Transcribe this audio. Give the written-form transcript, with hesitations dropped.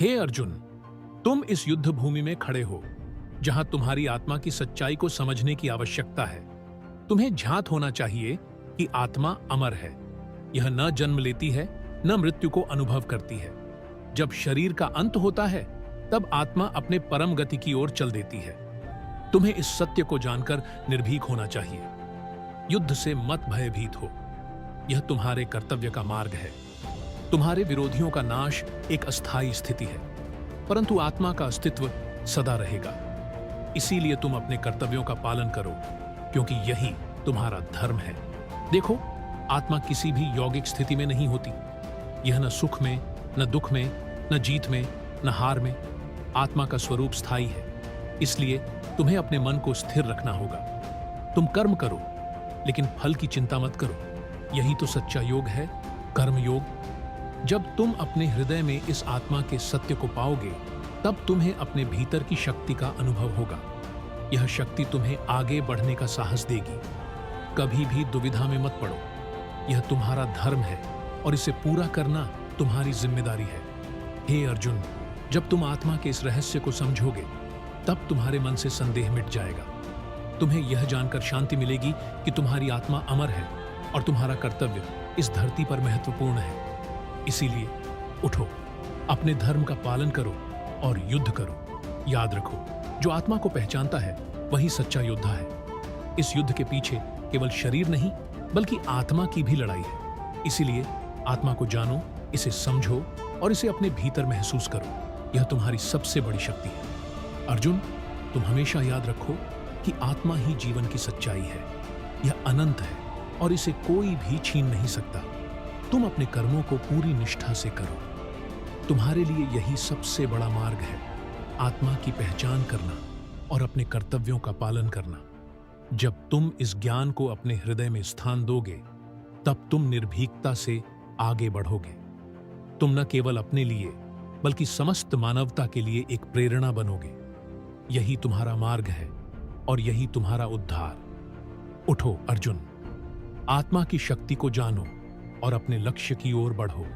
हे अर्जुन, तुम इस युद्ध भूमि में खड़े हो जहां तुम्हारी आत्मा की सच्चाई को समझने की आवश्यकता है। तुम्हें ज्ञात होना चाहिए कि आत्मा अमर है। यह न जन्म लेती है न मृत्यु को अनुभव करती है। जब शरीर का अंत होता है तब आत्मा अपने परम गति की ओर चल देती है। तुम्हें इस सत्य को जानकर निर्भीक होना चाहिए। युद्ध से मत भयभीत हो। यह तुम्हारे कर्तव्य का मार्ग है। तुम्हारे विरोधियों का नाश एक अस्थायी स्थिति है, परंतु आत्मा का अस्तित्व सदा रहेगा। इसीलिए तुम अपने कर्तव्यों का पालन करो, क्योंकि यही तुम्हारा धर्म है। देखो, आत्मा किसी भी यौगिक स्थिति में नहीं होती। यह न सुख में, न दुख में, न जीत में, न हार में। आत्मा का स्वरूप स्थायी है। इसलिए तुम्हें अपने मन को स्थिर रखना होगा। तुम कर्म करो, लेकिन फल की चिंता मत करो। यही तो सच्चा योग है, कर्म योग। जब तुम अपने हृदय में इस आत्मा के सत्य को पाओगे, तब तुम्हें अपने भीतर की शक्ति का अनुभव होगा। यह शक्ति तुम्हें आगे बढ़ने का साहस देगी। कभी भी दुविधा में मत पड़ो। यह तुम्हारा धर्म है और इसे पूरा करना तुम्हारी जिम्मेदारी है। हे अर्जुन, जब तुम आत्मा के इस रहस्य को समझोगे, तब तुम्हारे मन से संदेह मिट जाएगा। तुम्हें यह जानकर शांति मिलेगी कि तुम्हारी आत्मा अमर है और तुम्हारा कर्तव्य इस धरती पर महत्वपूर्ण है। इसीलिए उठो, अपने धर्म का पालन करो और युद्ध करो। याद रखो, जो आत्मा को पहचानता है वही सच्चा योद्धा है। इस युद्ध के पीछे केवल शरीर नहीं, बल्कि आत्मा की भी लड़ाई है। इसीलिए आत्मा को जानो, इसे समझो और इसे अपने भीतर महसूस करो। यह तुम्हारी सबसे बड़ी शक्ति है। अर्जुन, तुम हमेशा याद रखो कि आत्मा ही जीवन की सच्चाई है। यह अनंत है और इसे कोई भी छीन नहीं सकता। तुम अपने कर्मों को पूरी निष्ठा से करो। तुम्हारे लिए यही सबसे बड़ा मार्ग है, आत्मा की पहचान करना और अपने कर्तव्यों का पालन करना। जब तुम इस ज्ञान को अपने हृदय में स्थान दोगे, तब तुम निर्भीकता से आगे बढ़ोगे। तुम न केवल अपने लिए, बल्कि समस्त मानवता के लिए एक प्रेरणा बनोगे। यही तुम्हारा मार्ग है और यही तुम्हारा उद्धार। उठो अर्जुन, आत्मा की शक्ति को जानो और अपने लक्ष्य की ओर बढ़ो।